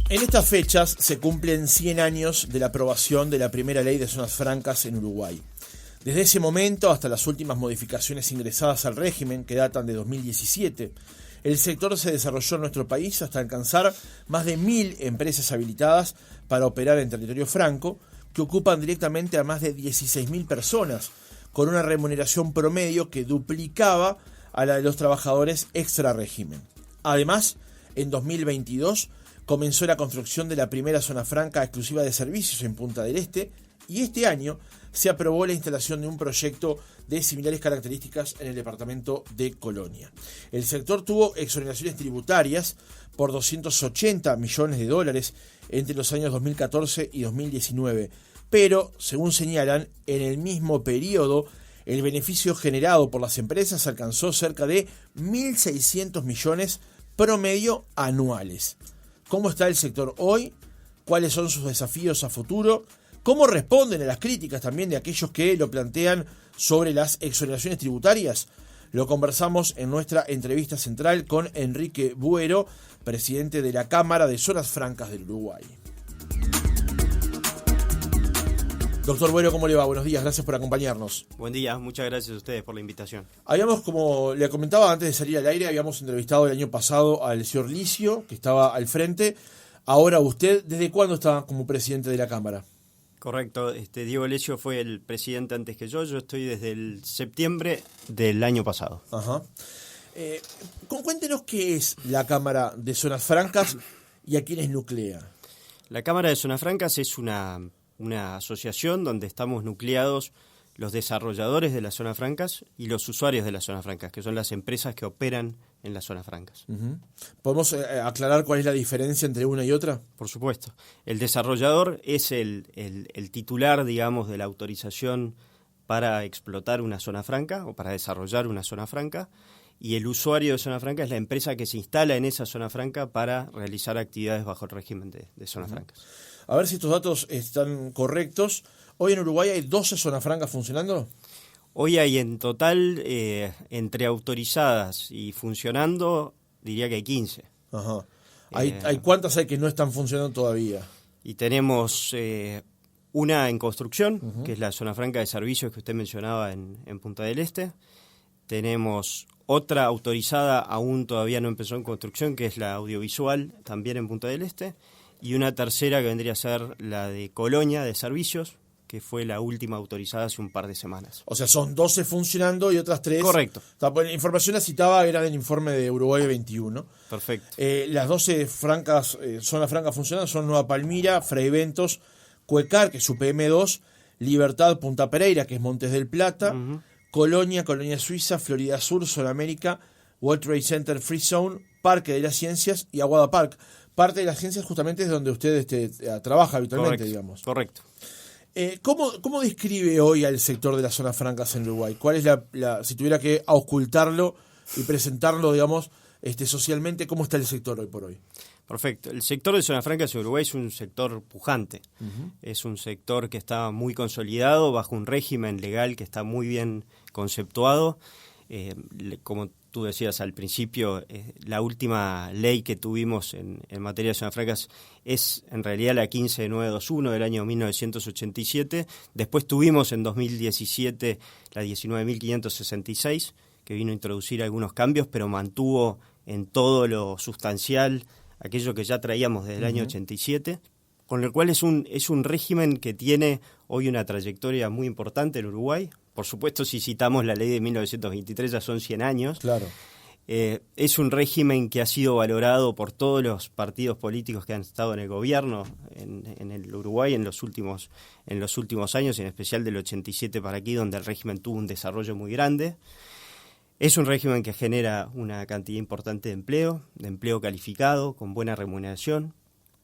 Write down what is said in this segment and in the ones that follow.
En estas fechas se cumplen 100 años de la aprobación de la primera ley de zonas francas en Uruguay. Desde ese momento hasta las últimas modificaciones ingresadas al régimen, que datan de 2017, el sector se desarrolló en nuestro país hasta alcanzar más de 1.000 empresas habilitadas para operar en territorio franco, que ocupan directamente a más de 16.000 personas, con una remuneración promedio que duplicaba a la de los trabajadores extra régimen. Además, en 2022 comenzó la construcción de la primera zona franca exclusiva de servicios en Punta del Este, y este año se aprobó la instalación de un proyecto de similares características en el departamento de Colonia. El sector tuvo exoneraciones tributarias por $280 millones entre los años 2014 y 2019, pero, según señalan, en el mismo periodo el beneficio generado por las empresas alcanzó cerca de 1.600 millones promedio anuales. ¿Cómo está el sector hoy? ¿Cuáles son sus desafíos a futuro? ¿Cómo responden a las críticas también de aquellos que lo plantean sobre las exoneraciones tributarias? Lo conversamos en nuestra entrevista central con Enrique Buero, presidente de la Cámara de Zonas Francas del Uruguay. Doctor Buero, ¿cómo le va? Buenos días, gracias por acompañarnos. Buen día, muchas gracias a ustedes por la invitación. Habíamos, como le comentaba antes de salir al aire, habíamos entrevistado el año pasado al señor Licio, que estaba al frente. Ahora usted, ¿desde cuándo está como presidente de la Cámara? Correcto, Diego Licio fue el presidente antes que yo estoy desde el septiembre del año pasado. Ajá. Cuéntenos qué es la Cámara de Zonas Francas y a quiénes nuclea. La Cámara de Zonas Francas es una asociación donde estamos nucleados los desarrolladores de las zonas francas y los usuarios de las zonas francas, que son las empresas que operan en las zonas francas. Uh-huh. ¿Podemos aclarar cuál es la diferencia entre una y otra? Por supuesto. El desarrollador es el titular, digamos, de la autorización para explotar una zona franca o para desarrollar una zona franca, y el usuario de zona franca es la empresa que se instala en esa zona franca para realizar actividades bajo el régimen de zonas francas. A ver si estos datos están correctos. ¿Hoy en Uruguay hay 12 zonas francas funcionando? Hoy hay en total, entre autorizadas y funcionando, diría que hay 15. Ajá. ¿Hay cuántas hay que no están funcionando todavía? Y tenemos una en construcción, uh-huh, que es la zona franca de servicios que usted mencionaba en Punta del Este. Tenemos otra autorizada, aún todavía no empezó en construcción, que es la audiovisual, también en Punta del Este. Y una tercera que vendría a ser la de Colonia, de servicios, que fue la última autorizada hace un par de semanas. O sea, son 12 funcionando y otras 3... Correcto. La información la citaba, era del informe de Uruguay 21. Perfecto. Las 12 zonas francas funcionando son Nueva Palmira, Frei Ventos, Cuecar, que es su PM2, Libertad, Punta Pereira, que es Montes del Plata, uh-huh, Colonia, Colonia Suiza, Florida Sur, Sudamérica, World Trade Center Free Zone, Parque de las Ciencias y Aguada Park. Parte de las ciencias justamente es donde usted trabaja habitualmente, correcto, digamos. Correcto. ¿Cómo describe hoy al sector de las zonas francas en Uruguay? ¿Cuál es si tuviera que auscultarlo y presentarlo, digamos, socialmente, cómo está el sector hoy por hoy? Perfecto. El sector de zonas francas en Uruguay es un sector pujante. Uh-huh. Es un sector que está muy consolidado bajo un régimen legal que está muy bien conceptuado. Como tú decías al principio, la última ley que tuvimos en materia de zonas francas es en realidad la 15921 del año 1987. Después tuvimos en 2017 la 19.566, que vino a introducir algunos cambios, pero mantuvo en todo lo sustancial aquello que ya traíamos desde el año 87, con lo cual es un régimen que tiene hoy una trayectoria muy importante en Uruguay. Por supuesto, si citamos la ley de 1923, ya son 100 años. Claro. Es un régimen que ha sido valorado por todos los partidos políticos que han estado en el gobierno en el Uruguay en los últimos años, en especial del 87 para aquí, donde el régimen tuvo un desarrollo muy grande. Es un régimen que genera una cantidad importante de empleo calificado, con buena remuneración,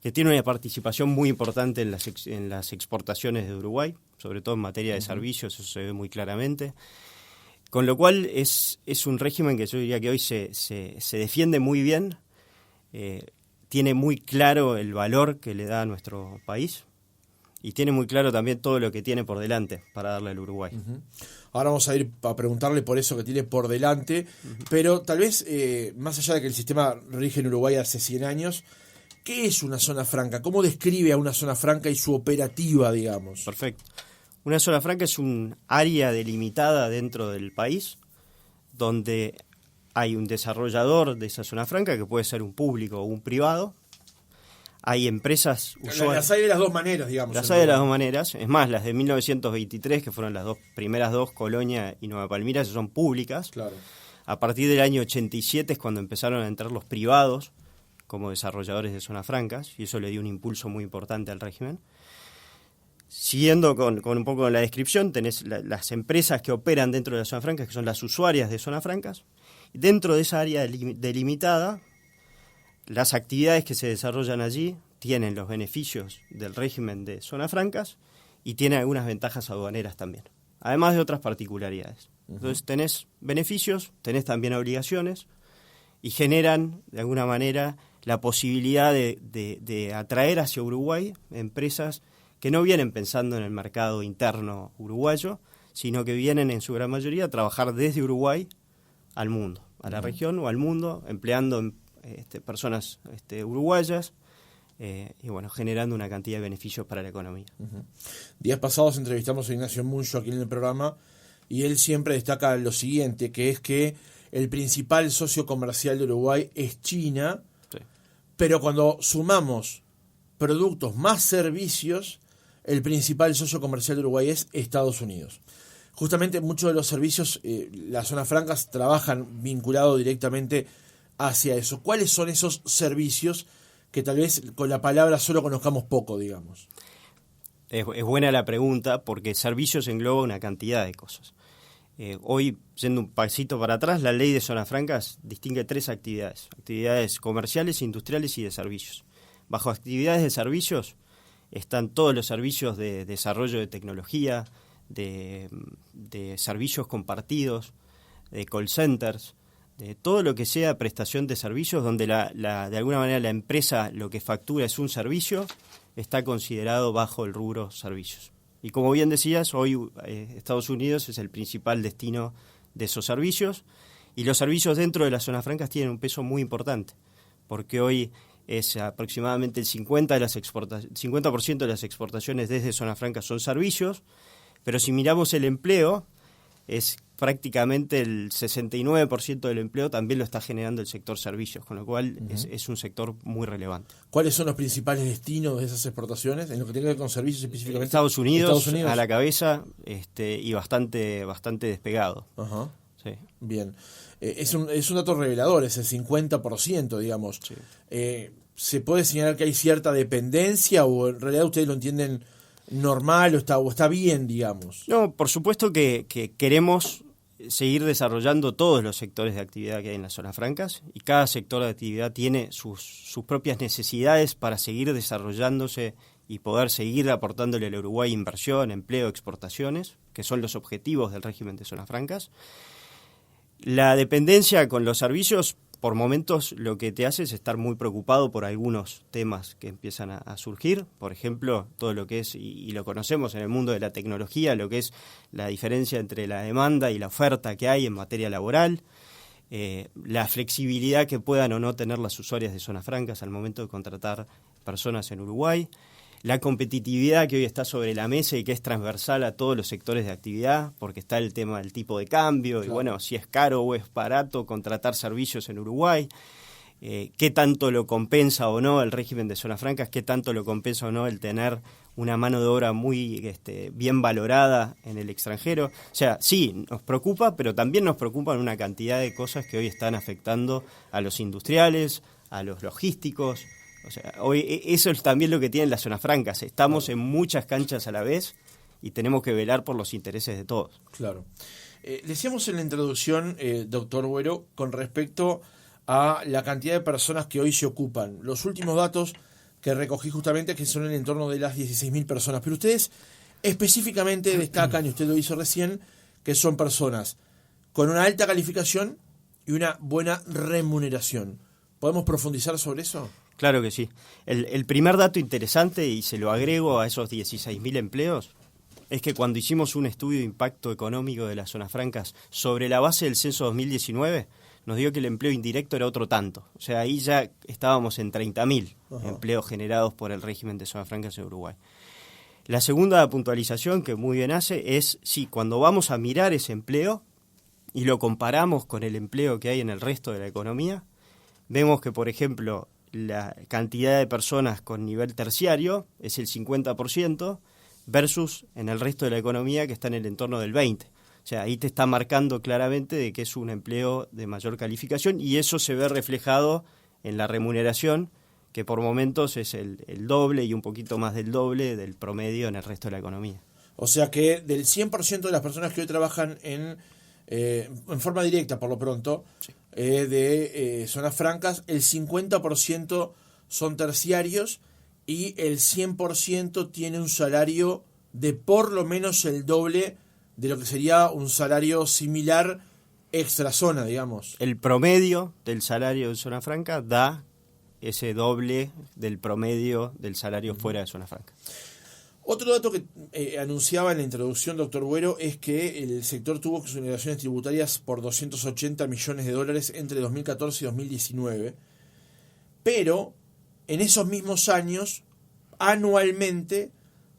que tiene una participación muy importante en las exportaciones de Uruguay, sobre todo en materia de servicios, eso se ve muy claramente. Con lo cual es un régimen que yo diría que hoy se defiende muy bien, tiene muy claro el valor que le da a nuestro país y tiene muy claro también todo lo que tiene por delante para darle al Uruguay. Uh-huh. Ahora vamos a ir a preguntarle por eso que tiene por delante, uh-huh, pero tal vez, más allá de que el sistema rige en Uruguay hace 100 años, ¿Qué es una zona franca? ¿Cómo describe a una zona franca y su operativa, digamos? Perfecto. Una zona franca es un área delimitada dentro del país donde hay un desarrollador de esa zona franca, que puede ser un público o un privado. Hay empresas Las hay de las dos maneras, digamos. Las hay de las dos maneras. Es más, las de 1923, que fueron las primeras dos, Colonia y Nueva Palmira, esas son públicas. Claro. A partir del año 87 es cuando empezaron a entrar los privados como desarrolladores de zonas francas, y eso le dio un impulso muy importante al régimen. Siguiendo con un poco la descripción, tenés las empresas que operan dentro de las zonas francas, que son las usuarias de zonas francas. Dentro de esa área delimitada, las actividades que se desarrollan allí tienen los beneficios del régimen de zonas francas y tienen algunas ventajas aduaneras también, además de otras particularidades. Entonces tenés beneficios, tenés también obligaciones y generan, de alguna manera, la posibilidad de atraer hacia Uruguay empresas que no vienen pensando en el mercado interno uruguayo, sino que vienen en su gran mayoría a trabajar desde Uruguay al mundo, a la región o al mundo, empleando personas uruguayas y bueno, generando una cantidad de beneficios para la economía. Días pasados entrevistamos a Ignacio Muncho aquí en el programa y él siempre destaca lo siguiente, que es que el principal socio comercial de Uruguay es China, sí, pero cuando sumamos productos más servicios, el principal socio comercial de Uruguay es Estados Unidos. Justamente muchos de los servicios, las zonas francas trabajan vinculado directamente hacia eso. ¿Cuáles son esos servicios que tal vez con la palabra solo conozcamos poco, digamos? Es buena la pregunta porque servicios engloba una cantidad de cosas. Hoy, yendo un pasito para atrás, la ley de zonas francas distingue tres actividades. Actividades comerciales, industriales y de servicios. Bajo actividades de servicios están todos los servicios de desarrollo de tecnología, de servicios compartidos, de call centers, de todo lo que sea prestación de servicios, donde de alguna manera la empresa lo que factura es un servicio, está considerado bajo el rubro servicios. Y como bien decías, hoy Estados Unidos es el principal destino de esos servicios, y los servicios dentro de las zonas francas tienen un peso muy importante, porque hoy es aproximadamente el 50% de las exportaciones desde zonas francas son servicios, pero si miramos el empleo, es prácticamente el 69% del empleo también lo está generando el sector servicios, con lo cual es un sector muy relevante. ¿Cuáles son los principales destinos de esas exportaciones en lo que tiene que ver con servicios específicamente? Estados Unidos a la cabeza y bastante despegado. Ajá. Sí. Bien. Es un dato revelador, ese 50%, digamos. Sí. ¿Se puede señalar que hay cierta dependencia o en realidad ustedes lo entienden normal o está bien, digamos? No, por supuesto que queremos seguir desarrollando todos los sectores de actividad que hay en las zonas francas y cada sector de actividad tiene sus propias necesidades para seguir desarrollándose y poder seguir aportándole al Uruguay inversión, empleo, exportaciones, que son los objetivos del régimen de zonas francas. La dependencia con los servicios, por momentos, lo que te hace es estar muy preocupado por algunos temas que empiezan a surgir. Por ejemplo, todo lo que es, y lo conocemos en el mundo de la tecnología, lo que es la diferencia entre la demanda y la oferta que hay en materia laboral, la flexibilidad que puedan o no tener las usuarias de zonas francas al momento de contratar personas en Uruguay, la competitividad que hoy está sobre la mesa y que es transversal a todos los sectores de actividad, porque está el tema del tipo de cambio, claro, y bueno, si es caro o es barato contratar servicios en Uruguay, qué tanto lo compensa o no el régimen de zonas francas, qué tanto lo compensa o no el tener una mano de obra muy bien valorada en el extranjero. O sea, sí, nos preocupa, pero también nos preocupan una cantidad de cosas que hoy están afectando a los industriales, a los logísticos. O sea, hoy eso es también lo que tienen las zonas francas. Estamos en muchas canchas a la vez y tenemos que velar por los intereses de todos. Claro. Decíamos en la introducción, doctor Güero, con respecto a la cantidad de personas que hoy se ocupan. Los últimos datos que recogí justamente que son en el entorno de las 16.000 personas. Pero ustedes específicamente destacan, y usted lo hizo recién, que son personas con una alta calificación y una buena remuneración. ¿Podemos profundizar sobre eso? Claro que sí. El primer dato interesante, y se lo agrego a esos 16.000 empleos, es que cuando hicimos un estudio de impacto económico de las zonas francas sobre la base del censo 2019, nos dio que el empleo indirecto era otro tanto. O sea, ahí ya estábamos en 30.000 empleos generados por el régimen de zonas francas en Uruguay. La segunda puntualización que muy bien hace es, sí, cuando vamos a mirar ese empleo y lo comparamos con el empleo que hay en el resto de la economía, vemos que, por ejemplo, la cantidad de personas con nivel terciario es el 50% versus en el resto de la economía que está en el entorno del 20%. O sea, ahí te está marcando claramente de que es un empleo de mayor calificación y eso se ve reflejado en la remuneración, que por momentos es el doble y un poquito más del doble del promedio en el resto de la economía. O sea que del 100% de las personas que hoy trabajan en forma directa, por lo pronto, sí, de zonas francas, el 50% son terciarios y el 100% tiene un salario de por lo menos el doble de lo que sería un salario similar extra zona, digamos. El promedio del salario de zona franca da ese doble del promedio del salario fuera de zona franca. Otro dato que anunciaba en la introducción, doctor Güero, es que el sector tuvo exoneraciones tributarias por $280 millones entre 2014 y 2019, pero en esos mismos años, anualmente,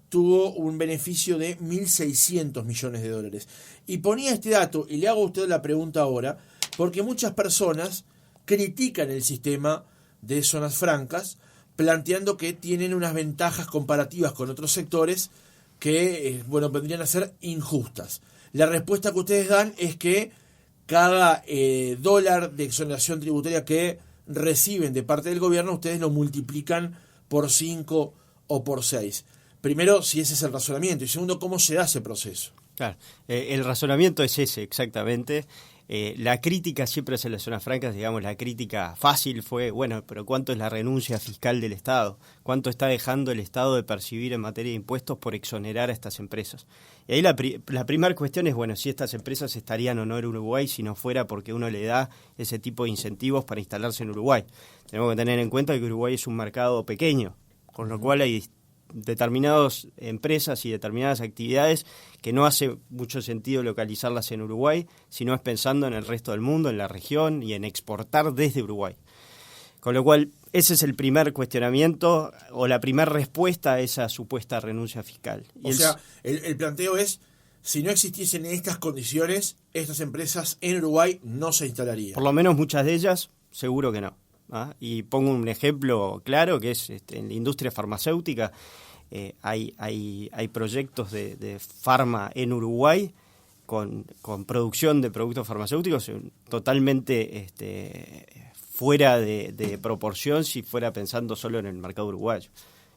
tuvo un beneficio de $1.600 millones. Y ponía este dato, y le hago a usted la pregunta ahora, porque muchas personas critican el sistema de zonas francas, planteando que tienen unas ventajas comparativas con otros sectores que, vendrían a ser injustas. La respuesta que ustedes dan es que cada dólar de exoneración tributaria que reciben de parte del gobierno, ustedes lo multiplican por 5 o por 6. Primero, si ese es el razonamiento, y segundo, ¿cómo se da ese proceso? Claro, el razonamiento es ese, exactamente. La crítica siempre hacia las zonas francas, digamos, la crítica fácil fue, pero ¿cuánto es la renuncia fiscal del Estado? ¿Cuánto está dejando el Estado de percibir en materia de impuestos por exonerar a estas empresas? Y ahí la primera cuestión es, si estas empresas estarían o no en Uruguay si no fuera porque uno le da ese tipo de incentivos para instalarse en Uruguay. Tenemos que tener en cuenta que Uruguay es un mercado pequeño, con lo cual hay determinadas empresas y determinadas actividades que no hace mucho sentido localizarlas en Uruguay, sino es pensando en el resto del mundo, en la región y en exportar desde Uruguay. Con lo cual, ese es el primer cuestionamiento o la primera respuesta a esa supuesta renuncia fiscal. O sea, el planteo es, si no existiesen estas condiciones, estas empresas en Uruguay no se instalarían. Por lo menos muchas de ellas, seguro que no. Y pongo un ejemplo claro, que es en la industria farmacéutica. Hay proyectos de farma en Uruguay con producción de productos farmacéuticos totalmente fuera de proporción si fuera pensando solo en el mercado uruguayo.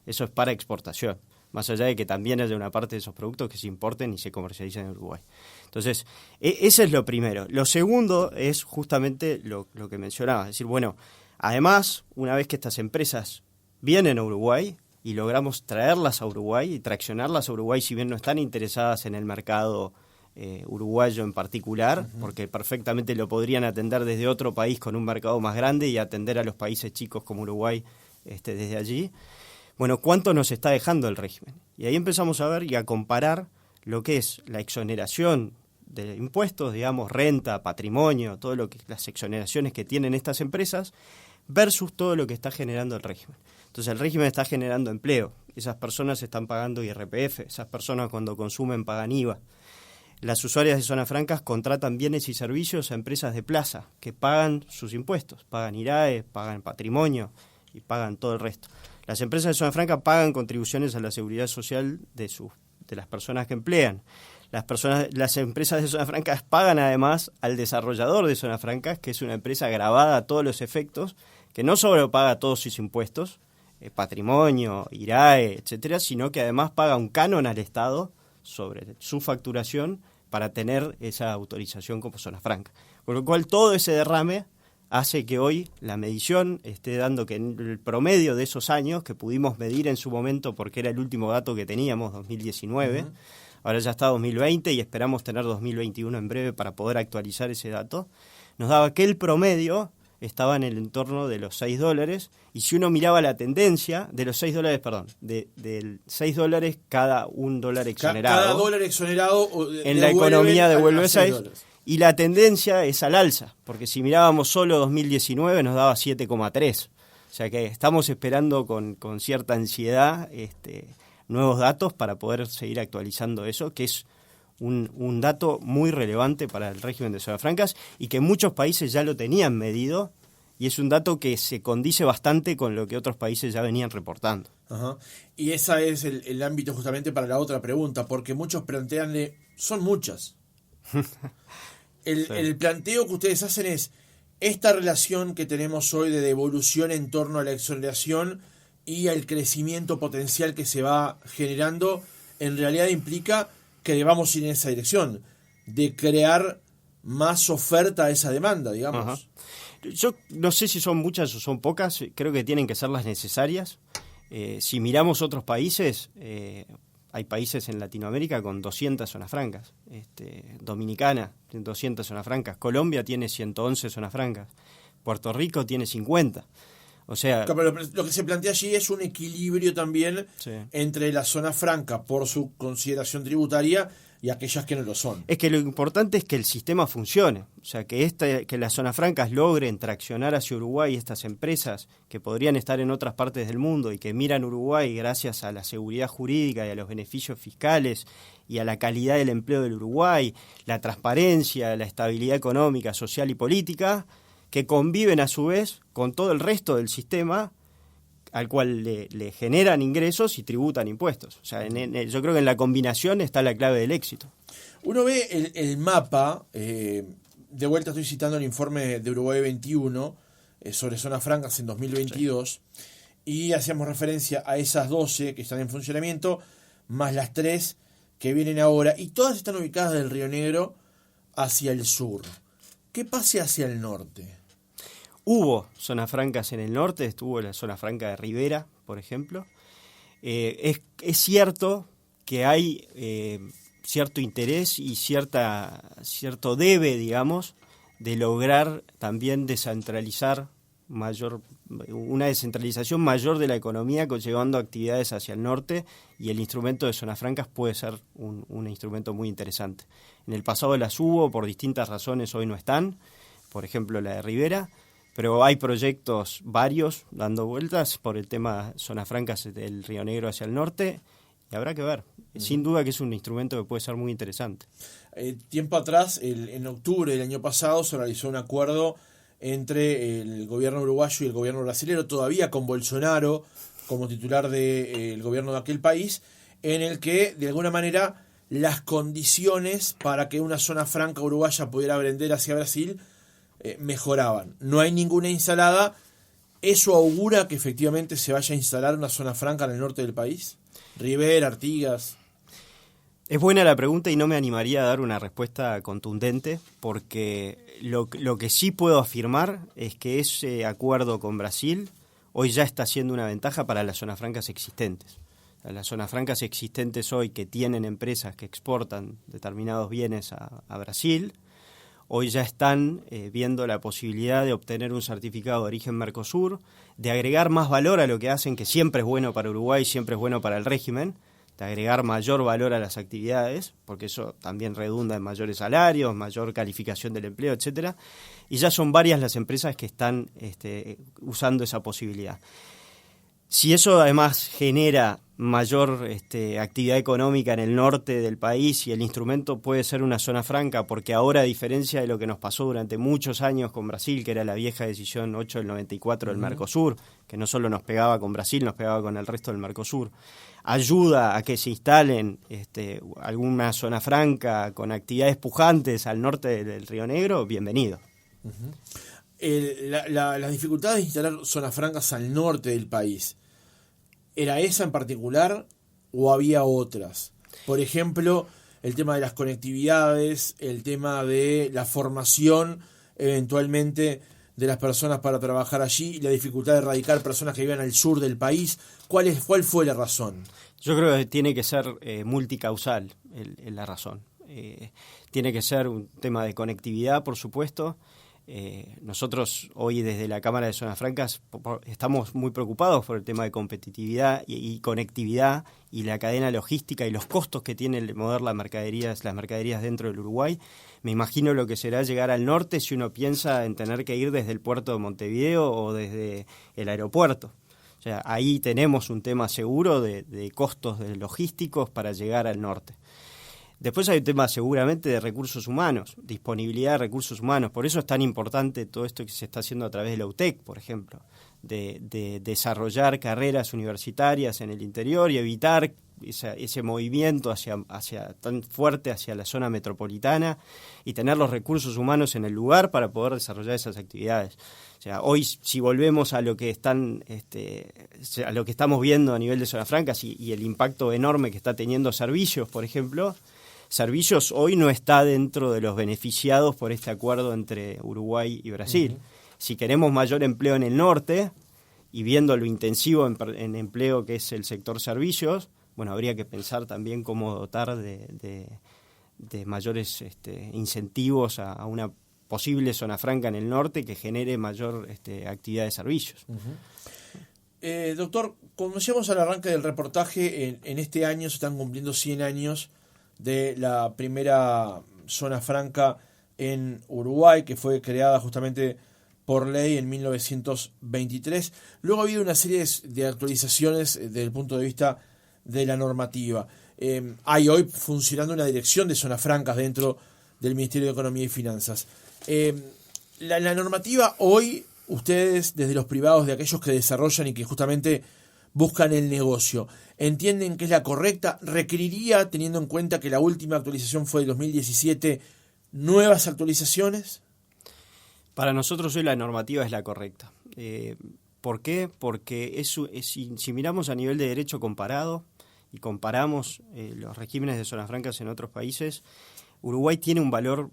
Eso es para exportación, más allá de que también haya una parte de esos productos que se importen y se comercialicen en Uruguay. Entonces, ese es lo primero. Lo segundo es justamente lo que mencionaba, es decir, además, una vez que estas empresas vienen a Uruguay y logramos traerlas a Uruguay y traccionarlas a Uruguay, si bien no están interesadas en el mercado uruguayo en particular, porque perfectamente lo podrían atender desde otro país con un mercado más grande y atender a los países chicos como Uruguay desde allí. ¿Cuánto nos está dejando el régimen? Y ahí empezamos a ver y a comparar lo que es la exoneración de impuestos, digamos, renta, patrimonio, todo lo que las exoneraciones que tienen estas empresas, versus todo lo que está generando el régimen. Entonces el régimen está generando empleo, esas personas están pagando IRPF, esas personas cuando consumen pagan IVA. Las usuarias de zonas francas contratan bienes y servicios a empresas de plaza que pagan sus impuestos, pagan IRAE, pagan patrimonio y pagan todo el resto. Las empresas de zona franca pagan contribuciones a la seguridad social de las personas que emplean. Las empresas de zonas francas pagan además al desarrollador de zonas francas, que es una empresa grabada a todos los efectos, que no solo paga todos sus impuestos, patrimonio, IRAE, etcétera, sino que además paga un canon al Estado sobre su facturación para tener esa autorización como zona franca. Con lo cual todo ese derrame hace que hoy la medición esté dando que en el promedio de esos años que pudimos medir en su momento, porque era el último dato que teníamos, 2019, ahora ya está 2020 y esperamos tener 2021 en breve para poder actualizar ese dato, nos daba que el promedio estaba en el entorno de los $6, y si uno miraba la tendencia de los $6, del $6 cada $1 exonerado. Cada dólar exonerado en la economía devuelve 6. Y la tendencia es al alza, porque si mirábamos solo 2019 nos daba 7,3. O sea que estamos esperando con cierta ansiedad nuevos datos para poder seguir actualizando eso, que es un dato muy relevante para el régimen de zonas francas y que muchos países ya lo tenían medido, y es un dato que se condice bastante con lo que otros países ya venían reportando. Ajá. Y ese es el ámbito justamente para la otra pregunta, porque muchos plantean son muchas. Sí. El planteo que ustedes hacen es esta relación que tenemos hoy de devolución en torno a la exoneración y al crecimiento potencial que se va generando, en realidad implica que debamos ir en esa dirección, de crear más oferta a esa demanda, digamos. Ajá. Yo no sé si son muchas o son pocas, creo que tienen que ser las necesarias. Si miramos otros países, hay países en Latinoamérica con 200 zonas francas. Dominicana tiene 200 zonas francas. Colombia tiene 111 zonas francas. Puerto Rico tiene 50. O sea, pero lo que se plantea allí es un equilibrio también, sí, entre la zona franca por su consideración tributaria y aquellas que no lo son. Es que lo importante es que el sistema funcione, o sea, que las zonas francas logren traccionar hacia Uruguay estas empresas que podrían estar en otras partes del mundo y que miran Uruguay gracias a la seguridad jurídica y a los beneficios fiscales y a la calidad del empleo del Uruguay, la transparencia, la estabilidad económica, social y política, que conviven a su vez con todo el resto del sistema al cual le generan ingresos y tributan impuestos. O sea, yo creo que en la combinación está la clave del éxito. Uno ve el mapa, de vuelta estoy citando el informe de Uruguay 21 sobre zonas francas en 2022, sí, y hacíamos referencia a esas 12 que están en funcionamiento, más las 3 que vienen ahora, y todas están ubicadas del Río Negro hacia el sur. ¿Qué pasa hacia el norte? Hubo zonas francas en el norte, estuvo la zona franca de Rivera, por ejemplo. Es cierto que hay cierto interés y cierto debe, digamos, de lograr también una descentralización mayor de la economía, llevando actividades hacia el norte, y el instrumento de zonas francas puede ser un instrumento muy interesante. En el pasado las hubo, por distintas razones hoy no están, por ejemplo la de Rivera, pero hay proyectos varios dando vueltas por el tema zonas francas del Río Negro hacia el norte, y habrá que ver. Sin duda que es un instrumento que puede ser muy interesante. Tiempo atrás, en octubre del año pasado, se realizó un acuerdo entre el gobierno uruguayo y el gobierno brasilero, todavía con Bolsonaro como titular del gobierno de aquel país, en el que, de alguna manera, las condiciones para que una zona franca uruguaya pudiera vender hacia Brasil mejoraban. No hay ninguna instalada. ¿Eso augura que efectivamente se vaya a instalar una zona franca en el norte del país? Rivera, Artigas. Es buena la pregunta y no me animaría a dar una respuesta contundente, porque lo que sí puedo afirmar es que ese acuerdo con Brasil hoy ya está siendo una ventaja para las zonas francas existentes. Las zonas francas existentes hoy, que tienen empresas que exportan determinados bienes a Brasil, hoy ya están viendo la posibilidad de obtener un certificado de origen Mercosur, de agregar más valor a lo que hacen, que siempre es bueno para Uruguay, siempre es bueno para el régimen, de agregar mayor valor a las actividades, porque eso también redunda en mayores salarios, mayor calificación del empleo, etcétera. Y ya son varias las empresas que están usando esa posibilidad. Si eso además genera mayor actividad económica en el norte del país, y el instrumento puede ser una zona franca, porque ahora, a diferencia de lo que nos pasó durante muchos años con Brasil, que era la vieja decisión 8 del 94 del Mercosur, que no solo nos pegaba con Brasil, nos pegaba con el resto del Mercosur, ayuda a que se instalen alguna zona franca con actividades pujantes al norte del Río Negro, bienvenido. Uh-huh. Las dificultades de instalar zonas francas al norte del país, ¿era esa en particular o había otras? Por ejemplo, el tema de las conectividades, el tema de la formación eventualmente de las personas para trabajar allí, y la dificultad de radicar personas que vivan al sur del país. ¿Cuál fue la razón? Yo creo que tiene que ser multicausal la razón. Tiene que ser un tema de conectividad, por supuesto. Nosotros hoy desde la Cámara de Zonas Francas estamos muy preocupados por el tema de competitividad y conectividad y la cadena logística y los costos que tiene el mover las mercaderías dentro del Uruguay. Me imagino lo que será llegar al norte si uno piensa en tener que ir desde el puerto de Montevideo o desde el aeropuerto. O sea, ahí tenemos un tema seguro de costos logísticos para llegar al norte. Después hay un tema seguramente de recursos humanos, disponibilidad de recursos humanos. Por eso es tan importante todo esto que se está haciendo a través de la UTEC, por ejemplo, de desarrollar carreras universitarias en el interior y evitar ese movimiento hacia tan fuerte hacia la zona metropolitana y tener los recursos humanos en el lugar para poder desarrollar esas actividades. O sea, hoy si volvemos a lo que a lo que estamos viendo a nivel de Zonas Francas y el impacto enorme que está teniendo servicios, por ejemplo, Servicios hoy no está dentro de los beneficiados por este acuerdo entre Uruguay y Brasil. Uh-huh. Si queremos mayor empleo en el norte, y viendo lo intensivo en empleo que es el sector servicios, bueno, habría que pensar también cómo dotar de mayores incentivos a una posible zona franca en el norte que genere mayor actividad de servicios. Uh-huh. Doctor, como decíamos al arranque del reportaje, en este año se están cumpliendo 100 años de la primera zona franca en Uruguay, que fue creada justamente por ley en 1923. Luego ha habido una serie de actualizaciones desde el punto de vista de la normativa. Hay hoy funcionando una dirección de zonas francas dentro del Ministerio de Economía y Finanzas. La normativa hoy, ustedes desde los privados, de aquellos que desarrollan y que justamente buscan el negocio, ¿entienden que es la correcta? ¿Requeriría, teniendo en cuenta que la última actualización fue de 2017, nuevas actualizaciones? Para nosotros hoy la normativa es la correcta. ¿Por qué? Porque si miramos a nivel de derecho comparado y comparamos los regímenes de zonas francas en otros países, Uruguay tiene un valor,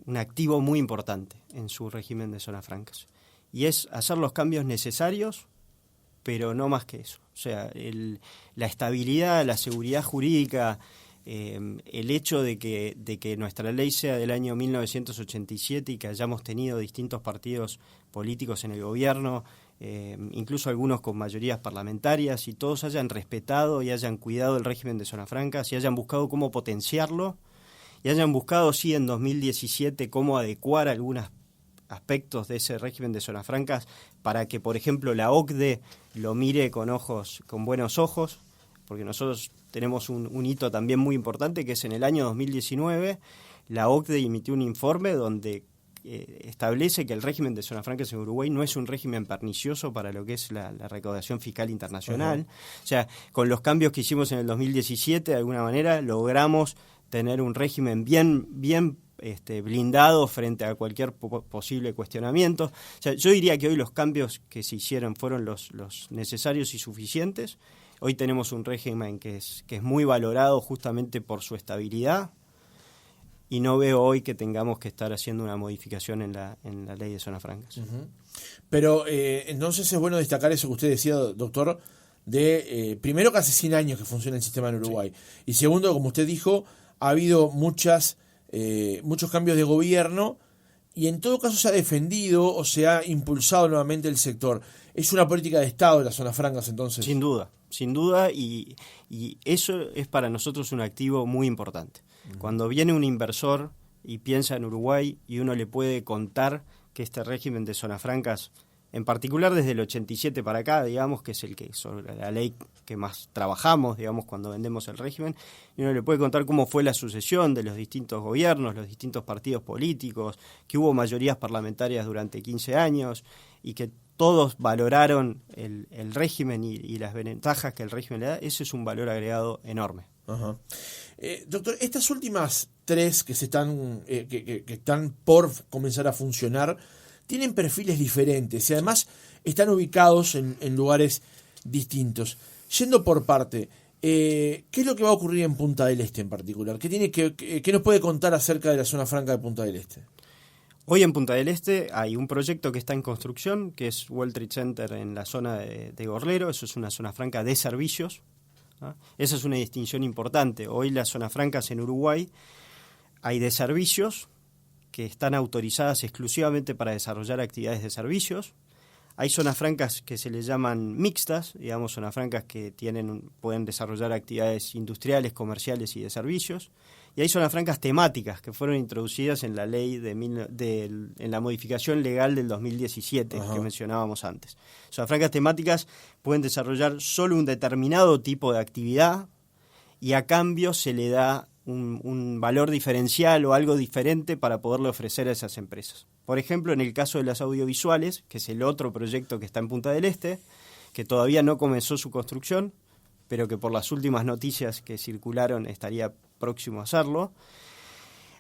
un activo muy importante en su régimen de zonas francas. Y es hacer los cambios necesarios, pero no más que eso. O sea, la estabilidad, la seguridad jurídica, el hecho de que nuestra ley sea del año 1987 y que hayamos tenido distintos partidos políticos en el gobierno, incluso algunos con mayorías parlamentarias, y todos hayan respetado y hayan cuidado el régimen de zonas francas y hayan buscado cómo potenciarlo y hayan buscado, sí, en 2017 cómo adecuar algunos aspectos de ese régimen de zonas francas para que, por ejemplo, la OCDE lo mire con buenos ojos, porque nosotros tenemos un hito también muy importante, que es en el año 2019, la OCDE emitió un informe donde establece que el régimen de zonas francas en Uruguay no es un régimen pernicioso para lo que es la recaudación fiscal internacional. Uh-huh. O sea, con los cambios que hicimos en el 2017, de alguna manera, logramos tener un régimen bien blindado frente a cualquier posible cuestionamiento. O sea, yo diría que hoy los cambios que se hicieron fueron los necesarios y suficientes. Hoy tenemos un régimen que es muy valorado justamente por su estabilidad, y no veo hoy que tengamos que estar haciendo una modificación en la ley de zonas francas. Uh-huh. Pero entonces es bueno destacar eso que usted decía, doctor, de primero que hace 100 años que funciona el sistema en Uruguay, sí. Y segundo, como usted dijo, ha habido muchos cambios de gobierno y en todo caso se ha defendido o se ha impulsado nuevamente el sector. ¿Es una política de Estado de las zonas francas entonces? Sin duda, y eso es para nosotros un activo muy importante. Uh-huh. Cuando viene un inversor y piensa en Uruguay y uno le puede contar que este régimen de zonas francas, en particular desde el 87 para acá, digamos, que es sobre la ley que más trabajamos, digamos, cuando vendemos el régimen, y uno le puede contar cómo fue la sucesión de los distintos gobiernos, los distintos partidos políticos, que hubo mayorías parlamentarias durante 15 años y que todos valoraron el régimen y las ventajas que el régimen le da. Ese es un valor agregado enorme. Uh-huh. Doctor, estas últimas tres que están por comenzar a funcionar tienen perfiles diferentes y además están ubicados en lugares distintos. Yendo por parte, ¿qué es lo que va a ocurrir en Punta del Este en particular? ¿Qué nos puede contar acerca de la zona franca de Punta del Este? Hoy en Punta del Este hay un proyecto que está en construcción, que es World Trade Center en la zona de Gorlero. Eso es una zona franca de servicios, ¿no? Esa es una distinción importante. Hoy las zonas francas en Uruguay hay de servicios que están autorizadas exclusivamente para desarrollar actividades de servicios. Hay zonas francas que se les llaman mixtas, digamos, zonas francas que pueden desarrollar actividades industriales, comerciales y de servicios. Y hay zonas francas temáticas que fueron introducidas en la ley en la modificación legal del 2017 que mencionábamos antes. Zonas francas temáticas pueden desarrollar solo un determinado tipo de actividad y a cambio se le da un valor diferencial o algo diferente para poderle ofrecer a esas empresas. Por ejemplo, en el caso de las audiovisuales, que es el otro proyecto que está en Punta del Este, que todavía no comenzó su construcción, pero que por las últimas noticias que circularon estaría próximo a hacerlo.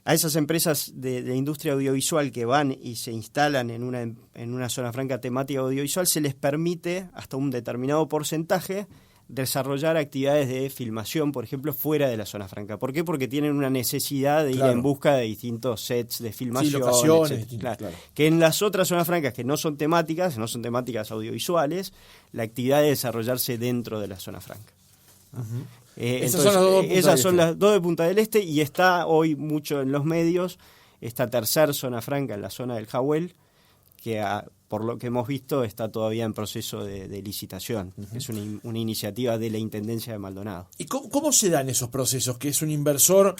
A esas empresas de industria audiovisual que van y se instalan en una zona franca temática audiovisual, se les permite hasta un determinado porcentaje desarrollar actividades de filmación, por ejemplo, fuera de la zona franca. ¿Por qué? Porque tienen una necesidad de ir en busca de distintos sets de filmación, locaciones, claro. Que en las otras zonas francas que no son temáticas audiovisuales, la actividad de desarrollarse dentro de la zona franca. Esas son las dos de Punta del Este y está hoy mucho en los medios esta tercera zona franca en la zona del Jawel, que por lo que hemos visto está todavía en proceso de licitación. Es una iniciativa de la Intendencia de Maldonado. ¿Y cómo se dan esos procesos? Que es un inversor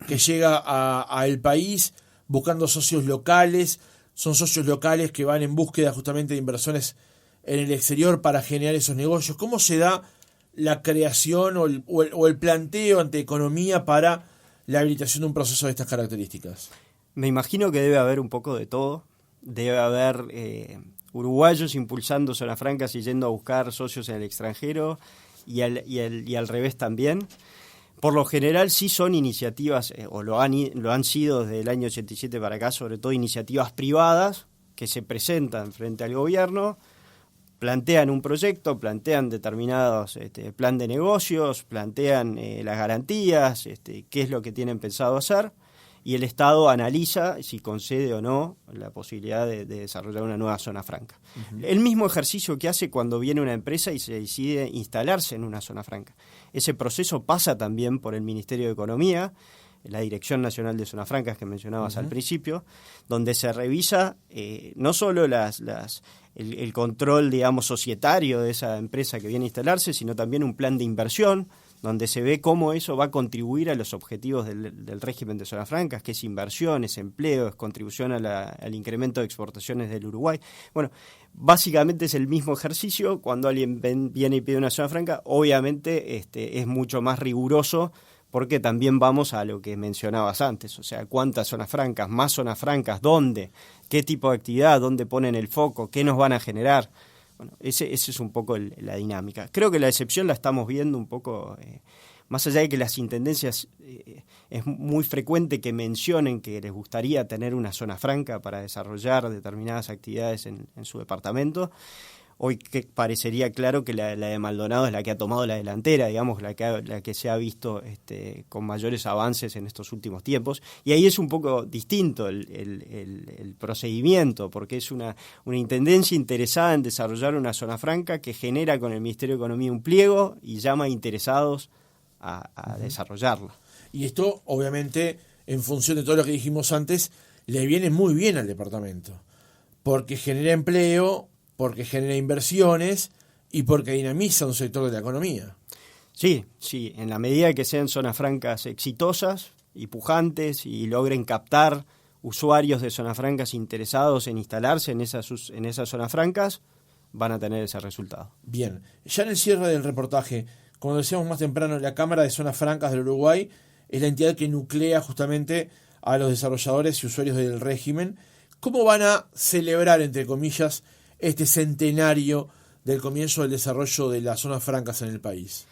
que llega a el país buscando socios locales, son socios locales que van en búsqueda justamente de inversiones en el exterior para generar esos negocios. ¿Cómo se da la creación o el planteo ante economía para la habilitación de un proceso de estas características? Me imagino que debe haber un poco de todo. Debe haber uruguayos impulsando zonas francas y yendo a buscar socios en el extranjero y al revés también. Por lo general sí son iniciativas, o lo han sido desde el año 87 para acá, sobre todo iniciativas privadas que se presentan frente al gobierno, plantean un proyecto, plantean determinados plan de negocios, plantean las garantías, qué es lo que tienen pensado hacer, y el Estado analiza si concede o no la posibilidad de desarrollar una nueva zona franca. El mismo ejercicio que hace cuando viene una empresa y se decide instalarse en una zona franca. Ese proceso pasa también por el Ministerio de Economía, la Dirección Nacional de Zonas Francas que mencionabas al principio, donde se revisa no solo el control, digamos, societario de esa empresa que viene a instalarse, sino también un plan de inversión, donde se ve cómo eso va a contribuir a los objetivos del régimen de zonas francas, que es inversión, es empleo, es contribución al incremento de exportaciones del Uruguay. Bueno, básicamente es el mismo ejercicio. Cuando alguien viene y pide una zona franca, obviamente es mucho más riguroso, porque también vamos a lo que mencionabas antes, o sea, cuántas zonas francas, más zonas francas, dónde, qué tipo de actividad, dónde ponen el foco, qué nos van a generar. Bueno, ese es un poco la dinámica. Creo que la excepción la estamos viendo un poco, más allá de que las intendencias es muy frecuente que mencionen que les gustaría tener una zona franca para desarrollar determinadas actividades en su departamento. Hoy que parecería claro que la de Maldonado es la que ha tomado la delantera, digamos, la que se ha visto con mayores avances en estos últimos tiempos. Y ahí es un poco distinto el procedimiento, porque es una intendencia interesada en desarrollar una zona franca que genera con el Ministerio de Economía un pliego y llama a interesados a desarrollarla. Y esto, obviamente, en función de todo lo que dijimos antes, le viene muy bien al departamento, porque genera empleo, porque genera inversiones y porque dinamiza un sector de la economía. Sí, en la medida que sean zonas francas exitosas y pujantes y logren captar usuarios de zonas francas interesados en instalarse en esas zonas francas, van a tener ese resultado. Bien, ya en el cierre del reportaje, como decíamos más temprano, la Cámara de Zonas Francas del Uruguay es la entidad que nuclea justamente a los desarrolladores y usuarios del régimen. ¿Cómo van a celebrar, entre comillas, este centenario del comienzo del desarrollo de las zonas francas en el país?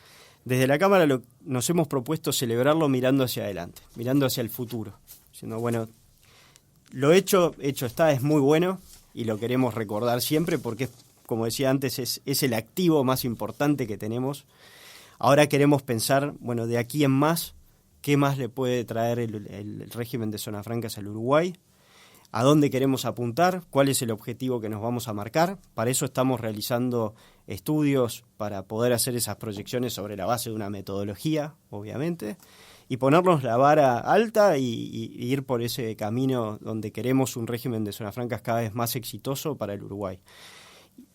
Desde la Cámara nos hemos propuesto celebrarlo mirando hacia adelante, mirando hacia el futuro. Diciendo, bueno, lo hecho está, es muy bueno y lo queremos recordar siempre porque, como decía antes, es el activo más importante que tenemos. Ahora queremos pensar, bueno, de aquí en más, ¿qué más le puede traer el régimen de zonas francas al Uruguay? ¿A dónde queremos apuntar? ¿Cuál es el objetivo que nos vamos a marcar? Para eso estamos realizando estudios para poder hacer esas proyecciones sobre la base de una metodología, obviamente. y ponernos la vara alta y ir por ese camino donde queremos un régimen de zonas francas cada vez más exitoso para el Uruguay.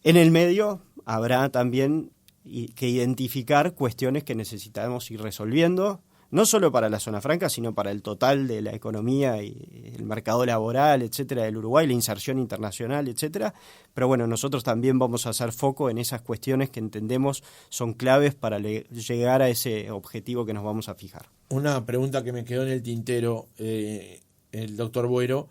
En el medio habrá también que identificar cuestiones que necesitamos ir resolviendo, no solo para la zona franca, sino para el total de la economía y el mercado laboral, etcétera, del Uruguay, la inserción internacional, etcétera. Pero bueno, nosotros también vamos a hacer foco en esas cuestiones que entendemos son claves para llegar a ese objetivo que nos vamos a fijar. Una pregunta que me quedó en el tintero, el doctor Boero,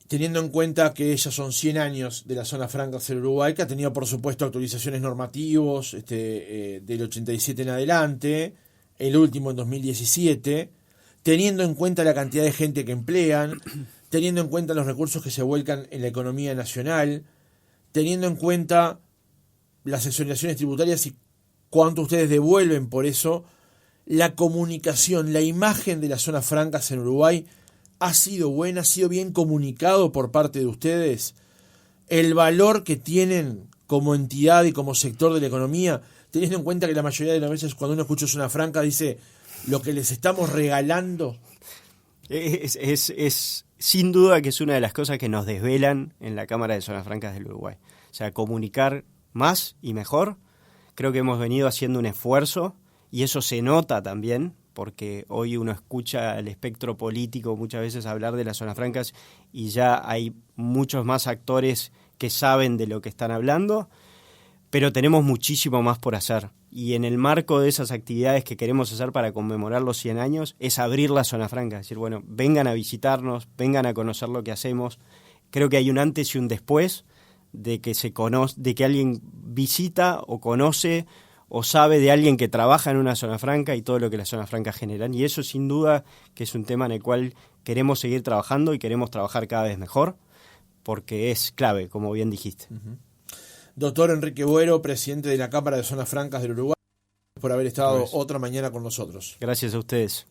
teniendo en cuenta que ya son 100 años de la zona franca del Uruguay, que ha tenido por supuesto actualizaciones normativos del 87 en adelante, el último en 2017, teniendo en cuenta la cantidad de gente que emplean, teniendo en cuenta los recursos que se vuelcan en la economía nacional, teniendo en cuenta las exoneraciones tributarias y cuánto ustedes devuelven por eso, la comunicación, la imagen de las zonas francas en Uruguay ha sido buena, ha sido bien comunicado por parte de ustedes, el valor que tienen como entidad y como sector de la economía, teniendo en cuenta que la mayoría de las veces cuando uno escucha zona franca dice lo que les estamos regalando. Es sin duda que es una de las cosas que nos desvelan en la Cámara de Zonas Francas del Uruguay. O sea, comunicar más y mejor. Creo que hemos venido haciendo un esfuerzo y eso se nota también, porque hoy uno escucha el espectro político muchas veces hablar de las zonas francas y ya hay muchos más actores que saben de lo que están hablando, pero tenemos muchísimo más por hacer. Y en el marco de esas actividades que queremos hacer para conmemorar los 100 años, es abrir la zona franca, es decir, bueno, vengan a visitarnos, vengan a conocer lo que hacemos. Creo que hay un antes y un después de que de que alguien visita o conoce o sabe de alguien que trabaja en una zona franca y todo lo que las zonas francas generan. Y eso sin duda que es un tema en el cual queremos seguir trabajando y queremos trabajar cada vez mejor, porque es clave, como bien dijiste. Uh-huh. Doctor Enrique Boero, presidente de la Cámara de Zonas Francas del Uruguay, por haber estado otra mañana con nosotros. Gracias a ustedes.